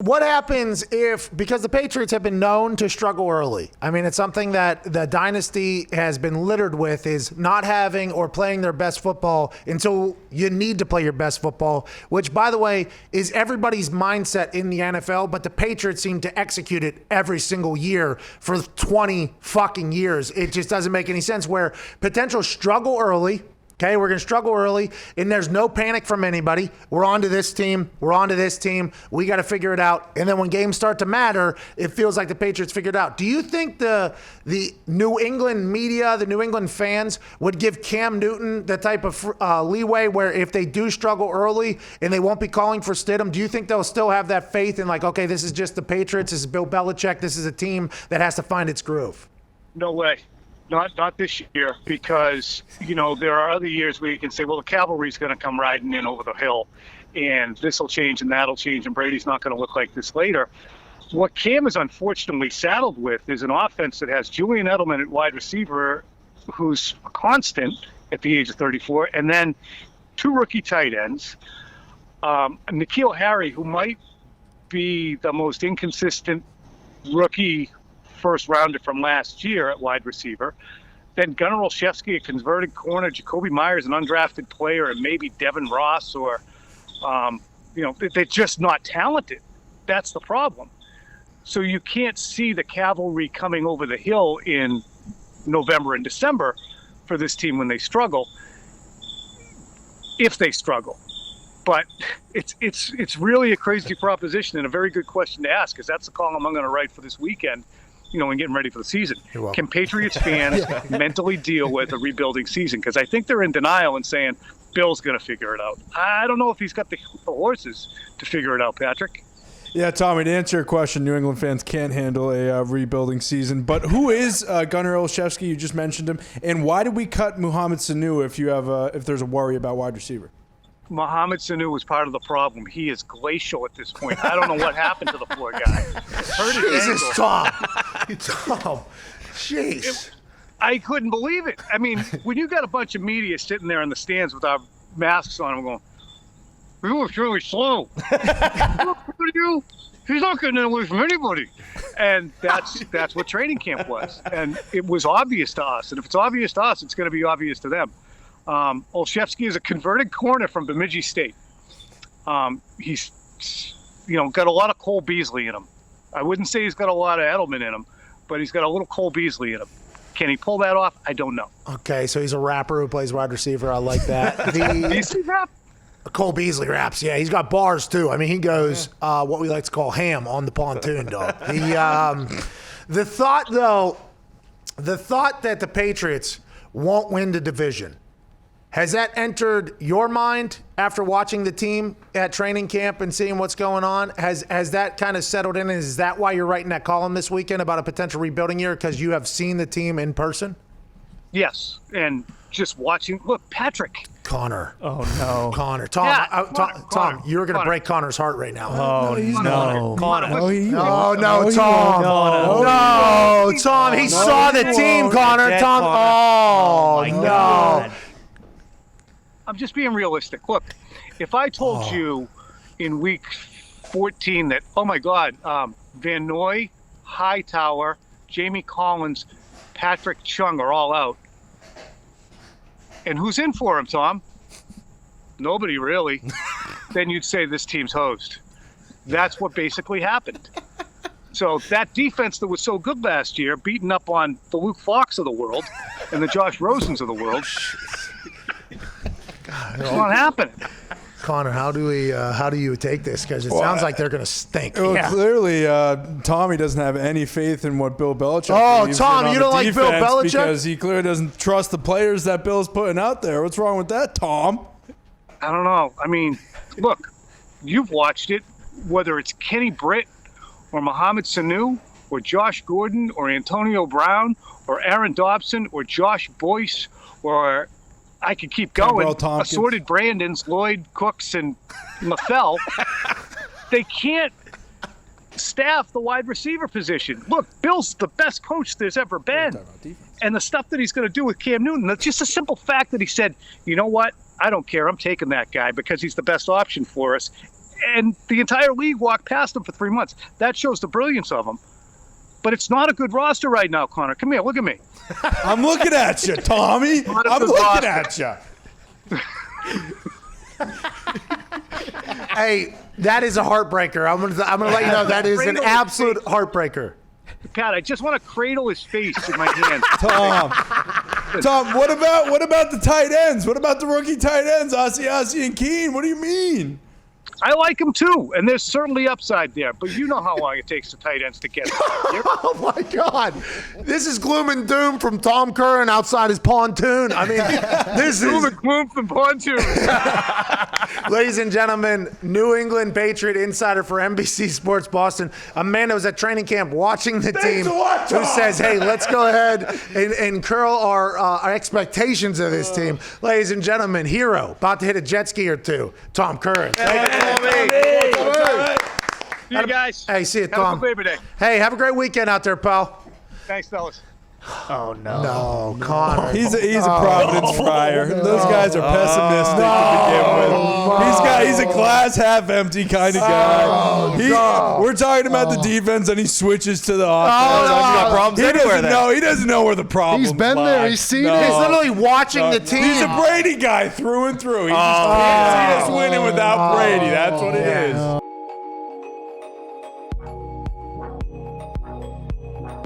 What happens because the Patriots have been known to struggle early. I mean, it's something that the dynasty has been littered with, is not having or playing their best football until you need to play your best football, which, by the way, is everybody's mindset in the NFL, but the Patriots seem to execute it every single year for 20 fucking years. It just doesn't make any sense where potential struggle early. Okay, we're going to struggle early, and there's no panic from anybody. We're on to this team. We're on to this team. We got to figure it out. And then when games start to matter, it feels like the Patriots figured it out. Do you think the New England media, the New England fans would give Cam Newton the type of leeway where if they do struggle early and they won't be calling for Stidham, do you think they'll still have that faith in like, okay, this is just the Patriots, this is Bill Belichick, this is a team that has to find its groove? No way. Not this year, because, there are other years where you can say, well, the cavalry's going to come riding in over the hill, and this will change and that'll change, and Brady's not going to look like this later. What Cam is unfortunately saddled with is an offense that has Julian Edelman at wide receiver, who's a constant at the age of 34, and then two rookie tight ends, N'Keal Harry, who might be the most inconsistent rookie first rounder from last year at wide receiver, then Gunnar Olszewski, a converted corner, Jacoby Myers, an undrafted player, and maybe Devin Ross, or they're just not talented. That's the problem. So you can't see the cavalry coming over the hill in November and December for this team when they struggle, if they struggle. But it's really a crazy proposition and a very good question to ask, because that's the column I'm going to write for this weekend, and getting ready for the season. Can Patriots fans mentally deal with a rebuilding season? Because I think they're in denial and saying, Bill's going to figure it out. I don't know if he's got the horses to figure it out, Patrick. Yeah, Tommy, to answer your question, New England fans can't handle a rebuilding season. But who is Gunnar Olszewski? You just mentioned him. And why did we cut Mohamed Sanu if there's a worry about wide receiver? Mohamed Sanu was part of the problem. He is glacial at this point. I don't know what happened to the poor guy. Jesus, Tom. Tom. Jeez. I couldn't believe it. I mean, when you got a bunch of media sitting there in the stands with our masks on, I'm going, he was really slow. He's not getting away from anybody. And that's what training camp was. And it was obvious to us. And if it's obvious to us, it's going to be obvious to them. Olszewski is a converted corner from Bemidji State. He's, got a lot of Cole Beasley in him. I wouldn't say he's got a lot of Edelman in him, but he's got a little Cole Beasley in him. Can he pull that off? I don't know. Okay, so he's a rapper who plays wide receiver. I like that. Do you see rap? Cole Beasley raps. Yeah, he's got bars too. I mean, he goes what we like to call ham on the pontoon, dog. The thought that the Patriots won't win the division, has that entered your mind after watching the team at training camp and seeing what's going on? Has that kind of settled in? And is that why you're writing that column this weekend about a potential rebuilding year, because you have seen the team in person? Yes, and just watching. Look, Patrick. Connor. Oh, no. Connor. Tom, Yeah, Tom, you're going to break Connor's heart right now. Oh, no. Connor. No, he won't. Oh, no, No, he Tom. won't. No, Tom. He saw the team, Connor. Dead Tom. Connor. Oh, no. God. I'm just being realistic. Look, if I told you in week 14 that, oh my God, Van Noy, Hightower, Jamie Collins, Patrick Chung are all out. And who's in for him, Tom? Nobody really. Then you'd say this team's hosed. That's what basically happened. So that defense that was so good last year, beating up on the Luke Falks of the world and the Josh Rosens of the world, it's not happening. Connor, how do you take this? Because it sounds like they're going to stink. Well, clearly, Tommy doesn't have any faith in what Bill Belichick believes Tom, in on you the don't like Bill defense Belichick? because he clearly doesn't trust the players that Bill's putting out there. What's wrong with that, Tom? I don't know. I mean, look, you've watched it, whether it's Kenny Britt or Mohamed Sanu or Josh Gordon or Antonio Brown or Aaron Dobson or Josh Boyce, or I could keep going, assorted Brandons, Lloyd Cooks, and Mathel. They can't staff the wide receiver position. Look, Bill's the best coach there's ever been. And the stuff that he's going to do with Cam Newton, that's just a simple fact that he said, you know what? I don't care. I'm taking that guy because he's the best option for us. And the entire league walked past him for 3 months. That shows the brilliance of him. But it's not a good roster right now, Connor. Come here, look at me. I'm looking at you, Tommy. I'm looking at you. Hey, that is a heartbreaker. I'm gonna let you know that is an absolute heartbreaker. Pat, I just want to cradle his face in my hand. Tom, what about the tight ends? What about the rookie tight ends, Asiasi and Keene? What do you mean? I like him too, and there's certainly upside there. But you know how long it takes the tight ends to get there. Oh my God, this is gloom and doom from Tom Curran outside his pontoon. I mean, this Gloom is, and gloom from pontoon. ladies and gentlemen, New England Patriot insider for NBC Sports Boston, a man that was at training camp watching the team, who says, "Hey, let's go ahead and curl our expectations of this team." Ladies and gentlemen, hero about to hit a jet ski or two, Tom Curran. See you guys. Hey, see you, Have Tom. a good Labor Day. Hey, have a great weekend out there, pal. Thanks, fellas. No, Connor. He's a Providence Friar. Those guys are pessimistic to begin with. He's a glass half empty kind of guy. We're talking about the defense, and he switches to the offense. He's got problems everywhere then. He doesn't know where the problem. He's been there. He's seen it. He's literally watching the team. He's a Brady guy through and through. He just can't see us winning without Brady. That's what it is.